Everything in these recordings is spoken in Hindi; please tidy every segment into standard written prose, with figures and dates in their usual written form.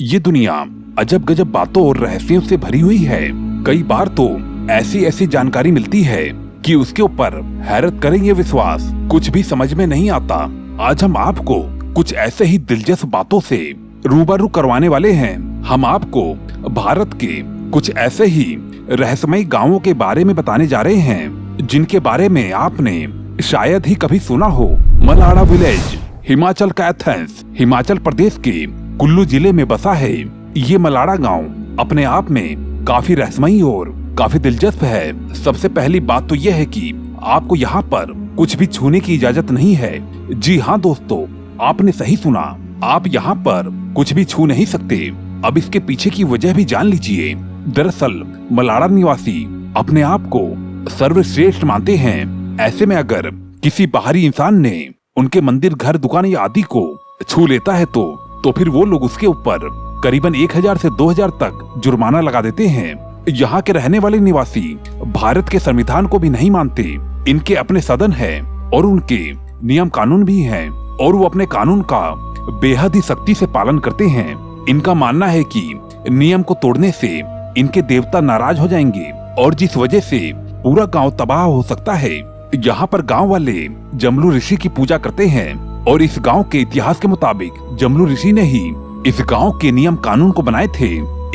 ये दुनिया अजब गजब बातों और रहस्यों से भरी हुई है। कई बार तो ऐसी ऐसी जानकारी मिलती है कि उसके ऊपर हैरत करेंगे विश्वास कुछ भी समझ में नहीं आता। आज हम आपको कुछ ऐसे ही दिलचस्प बातों से रूबरू करवाने वाले हैं। हम आपको भारत के कुछ ऐसे ही रहस्यमय गांवों के बारे में बताने जा रहे हैं जिनके बारे में आपने शायद ही कभी सुना हो। मलाड़ा विलेज हिमाचल का एथेंस हिमाचल प्रदेश के कुल्लू जिले में बसा है। ये मलाड़ा गांव अपने आप में काफी रहस्यमय और काफी दिलचस्प है। सबसे पहली बात तो यह है कि आपको यहाँ पर कुछ भी छूने की इजाजत नहीं है। जी हाँ दोस्तों, आपने सही सुना, आप यहाँ पर कुछ भी छू नहीं सकते। अब इसके पीछे की वजह भी जान लीजिए। दरअसल मलाड़ा निवासी अपने आप को सर्वश्रेष्ठ मानते हैं। ऐसे में अगर किसी बाहरी इंसान ने उनके मंदिर, घर, दुकान या आदि को छू लेता है तो फिर वो लोग उसके ऊपर करीबन 1000 से 2000 तक जुर्माना लगा देते हैं। यहाँ के रहने वाले निवासी भारत के संविधान को भी नहीं मानते। इनके अपने सदन है और उनके नियम कानून भी हैं और वो अपने कानून का बेहद ही सख्ती से पालन करते हैं। इनका मानना है कि नियम को तोड़ने से इनके देवता नाराज हो जाएंगे और जिस वजह से पूरा गांव तबाह हो सकता है। यहाँ पर गांव वाले जमलू ऋषि की पूजा करते हैं और इस गांव के इतिहास के मुताबिक जमलू ऋषि ने ही इस गांव के नियम कानून को बनाए थे।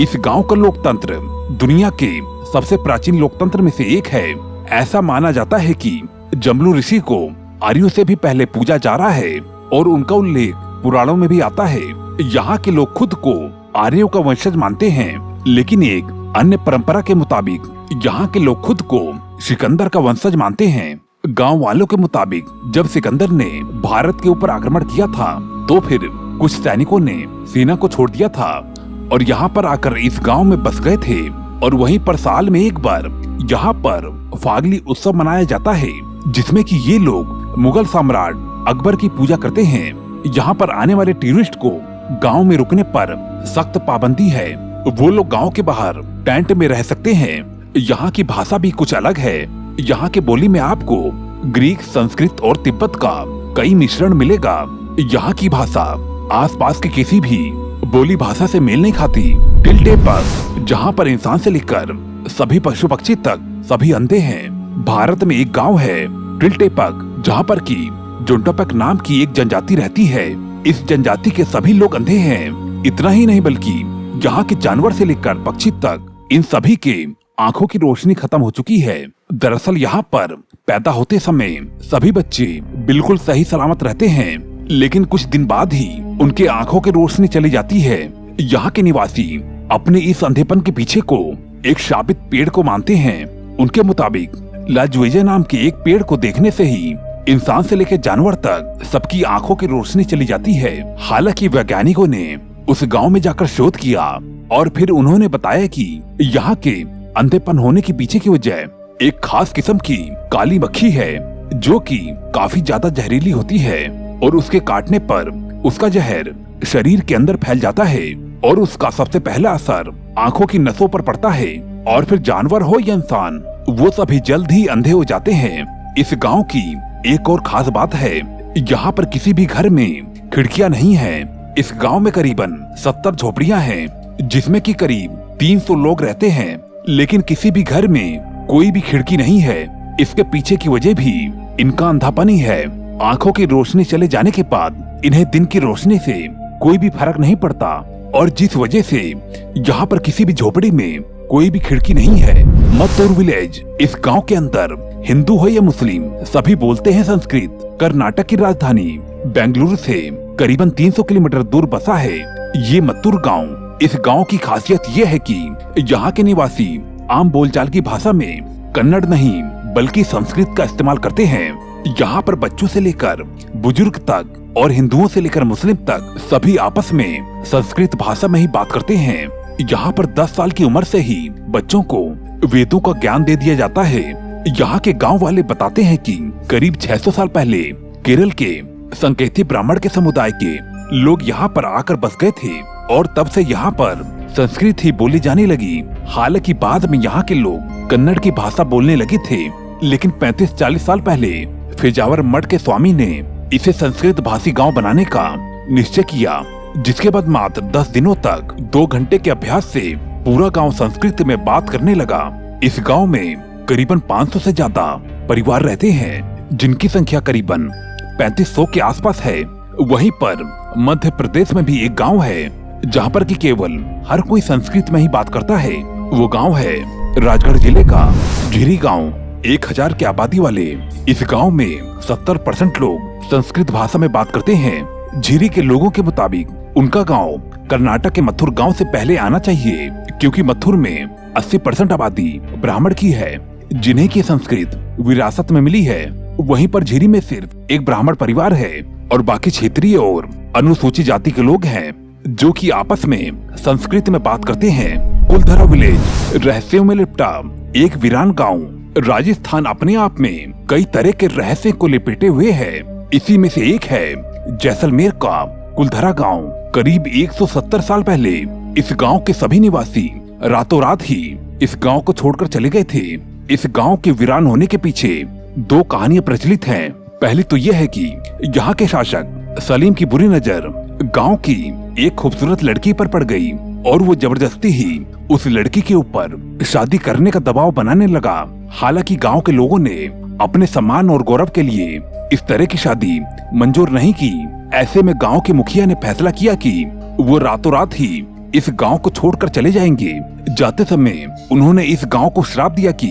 इस गांव का लोकतंत्र दुनिया के सबसे प्राचीन लोकतंत्र में से एक है। ऐसा माना जाता है कि जमलू ऋषि को आर्यों से भी पहले पूजा जा रहा है और उनका उल्लेख पुराणों में भी आता है। यहाँ के लोग खुद को आर्यों का वंशज मानते हैं, लेकिन एक अन्य परंपरा के मुताबिक यहाँ के लोग खुद को सिकंदर का वंशज मानते हैं। गांव वालों के मुताबिक जब सिकंदर ने भारत के ऊपर आक्रमण किया था तो फिर कुछ सैनिकों ने सेना को छोड़ दिया था और यहाँ पर आकर इस गांव में बस गए थे और वहीं पर साल में एक बार यहाँ पर फागली उत्सव मनाया जाता है जिसमें कि ये लोग मुगल सम्राट अकबर की पूजा करते हैं। यहाँ पर आने वाले टूरिस्ट को गांव में रुकने पर सख्त पाबंदी है। वो लोग गांव के बाहर टेंट में रह सकते हैं। यहाँ की भाषा भी कुछ अलग है। यहाँ के बोली में आपको ग्रीक, संस्कृत और तिब्बत का कई मिश्रण मिलेगा। यहाँ की भाषा आसपास के किसी भी बोली भाषा से मेल नहीं खाती। टिलटेपक, जहाँ पर इंसान से लेकर सभी पशु पक्षी तक सभी अंधे हैं। भारत में एक गांव है टिलटेपक जहाँ पर की जोंटोपक नाम की एक जनजाति रहती है। इस जनजाति के सभी लोग अंधे हैं। इतना ही नहीं बल्कि यहाँ के जानवर से लेकर पक्षी तक इन सभी के आंखों की रोशनी खत्म हो चुकी है। दरअसल यहाँ पर पैदा होते समय सभी बच्चे बिल्कुल सही सलामत रहते हैं, लेकिन कुछ दिन बाद ही उनके आंखों की रोशनी चली जाती है। यहाँ के निवासी अपने इस अंधेपन के पीछे को एक शापित पेड़ को मानते हैं। उनके मुताबिक लाजुएजे नाम के एक पेड़ को देखने से ही इंसान से लेकर जानवर तक सबकी आंखों की रोशनी चली जाती है। हालांकि वैज्ञानिकों ने उस गांव में जाकर शोध किया और फिर उन्होंने बताया कि यहाँ के अंधेपन होने के पीछे की वजह एक खास किस्म की काली मक्खी है जो कि काफी ज्यादा जहरीली होती है और उसके काटने पर उसका जहर शरीर के अंदर फैल जाता है और उसका सबसे पहला असर आंखों की नसों पर पड़ता है और फिर जानवर हो या इंसान वो सभी जल्द ही अंधे हो जाते हैं। इस गांव की एक और खास बात है, यहाँ पर किसी भी घर में खिड़कियां नहीं है। इस गांव में करीबन 70 झोपड़ियां हैं जिसमें कि करीब 300 लोग रहते हैं, लेकिन किसी भी घर में कोई भी खिड़की नहीं है। इसके पीछे की वजह भी इनका अंधापन ही है। आंखों की रोशनी चले जाने के बाद इन्हें दिन की रोशनी से कोई भी फर्क नहीं पड़ता और जिस वजह से यहाँ पर किसी भी झोपड़ी में कोई भी खिड़की नहीं है। मत्तूर विलेज, इस गांव के अंदर हिंदू हो या मुस्लिम सभी बोलते हैं संस्कृत। कर्नाटक की राजधानी बेंगलुरु से करीबन 300 किलोमीटर दूर बसा है ये मत्तूर गांव। इस गांव की खासियत ये है कि यहाँ के निवासी आम बोलचाल की भाषा में कन्नड़ नहीं बल्कि संस्कृत का इस्तेमाल करते हैं। यहाँ पर बच्चों से लेकर बुजुर्ग तक और हिंदुओं से लेकर मुस्लिम तक सभी आपस में संस्कृत भाषा में ही बात करते हैं। यहाँ पर 10 साल की उम्र से ही बच्चों को वेदों का ज्ञान दे दिया जाता है। यहाँ के गांव वाले बताते हैं कि करीब 600 साल पहले केरल के संकेती ब्राह्मण के समुदाय के लोग यहाँ पर आकर बस गए थे और तब से यहाँ पर संस्कृत ही बोली जाने लगी। हालांकि बाद में यहाँ के लोग कन्नड़ की भाषा बोलने लगे थे, लेकिन 35-40 साल पहले पेजावर मठ के स्वामी ने इसे संस्कृत भाषी गांव बनाने का निश्चय किया जिसके बाद मात्र 10 दिनों तक 2 घंटे के अभ्यास से पूरा गांव संस्कृत में बात करने लगा। इस गांव में करीबन 500 से ज्यादा परिवार रहते हैं, जिनकी संख्या करीबन 3500 के आसपास है। वहीं पर मध्य प्रदेश में भी एक गांव है जहां पर कि केवल हर कोई संस्कृत में ही बात करता है। वो गांव है राजगढ़ जिले का झिरी गांव। 1000 की आबादी वाले इस गांव में 70% लोग संस्कृत भाषा में बात करते हैं। झिरी के लोगों के मुताबिक उनका गांव कर्नाटक के मथुर गांव से पहले आना चाहिए, क्योंकि मथुर में 80% आबादी ब्राह्मण की है, जिन्हें की संस्कृत विरासत में मिली है। वहीं पर झिरी में सिर्फ एक ब्राह्मण परिवार है और बाकी क्षेत्रीय और अनुसूचित जाति के लोग हैं, जो कि आपस में संस्कृत में बात करते हैं। कुलधरा विलेज रहस्यों में लिपटा एक वीरान गांव राजस्थान अपने आप में कई तरह के रहस्य को लपेटे हुए है। इसी में से एक है जैसलमेर का कुलधरा गांव। करीब 170 साल पहले इस गांव के सभी निवासी रातों रात ही इस गांव को छोड़कर चले गए थे। इस गांव के वीरान होने के पीछे 2 कहानियां प्रचलित हैं। पहली तो यह है कि यहाँ के शासक सलीम की बुरी नजर गांव की एक खूबसूरत लड़की पर पड़ गई और वो जबरदस्ती ही उस लड़की के ऊपर शादी करने का दबाव बनाने लगा। हालांकि गांव के लोगों ने अपने सम्मान और गौरव के लिए इस तरह की शादी मंजूर नहीं की। ऐसे में गांव के मुखिया ने फैसला किया कि वो रातों रात ही इस गांव को छोड़कर चले जाएंगे। जाते समय उन्होंने इस गांव को श्राप दिया कि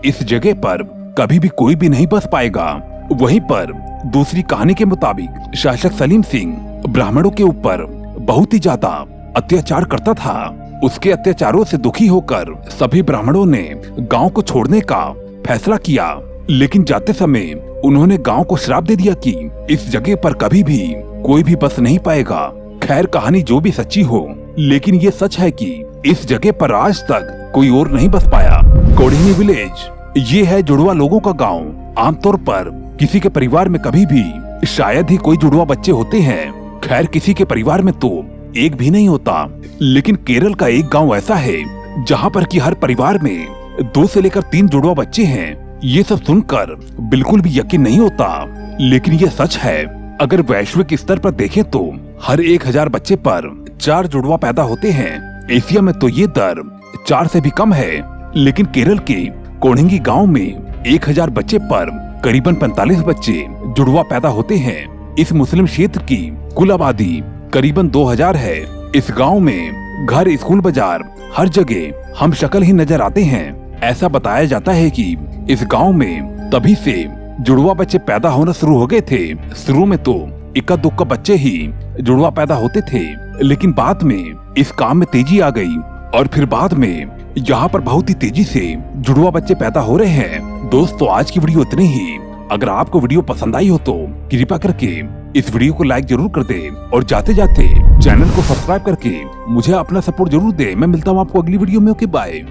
इस जगह पर कभी भी कोई भी नहीं बस पाएगा। वहीं पर दूसरी कहानी के मुताबिक शासक सलीम सिंह ब्राह्मणों के ऊपर बहुत ही ज्यादा अत्याचार करता था। उसके अत्याचारों से दुखी होकर सभी ब्राह्मणों ने गांव को छोड़ने का फैसला किया, लेकिन जाते समय उन्होंने गांव को श्राप दे दिया कि इस जगह पर कभी भी कोई भी बस नहीं पाएगा। खैर, कहानी जो भी सच्ची हो, लेकिन ये सच है कि इस जगह पर आज तक कोई और नहीं बस पाया। कोढ़ीनी विलेज ये है जुड़वा लोगों का गांव। आमतौर पर किसी के परिवार में कभी भी शायद ही कोई जुड़वा बच्चे होते हैं। खैर, किसी के परिवार में तो एक भी नहीं होता, लेकिन केरल का एक गांव ऐसा है जहां पर कि हर परिवार में 2 से लेकर 3 जुड़वा बच्चे हैं। ये सब सुनकर बिल्कुल भी यकीन नहीं होता, लेकिन ये सच है। अगर वैश्विक स्तर पर देखें तो हर 1000 बच्चे पर 4 जुड़वा पैदा होते हैं। एशिया में तो ये दर 4 से भी कम है, लेकिन केरल के कोढ़िंगी गांव में 1000 बच्चे पर करीबन 45 बच्चे जुड़वा पैदा होते हैं। इस मुस्लिम क्षेत्र की कुल आबादी करीबन 2000 है। इस गांव में घर, स्कूल, बाजार हर जगह हम शक्ल ही नजर आते हैं। ऐसा बताया जाता है कि इस गांव में तभी से जुड़वा बच्चे पैदा होना शुरू हो गए थे। शुरू में तो इक्का दुक्का बच्चे ही जुड़वा पैदा होते थे, लेकिन बाद में इस काम में तेजी आ गई और फिर बाद में यहाँ पर बहुत ही तेजी से जुड़वा बच्चे पैदा हो रहे हैं। दोस्तों, आज की वीडियो इतनी ही। अगर आपको वीडियो पसंद आई हो तो कृपया करके इस वीडियो को लाइक जरूर कर दे और जाते जाते चैनल को सब्सक्राइब करके मुझे अपना सपोर्ट जरूर दे। मैं मिलता हूँ आपको अगली वीडियो में। Okay, bye.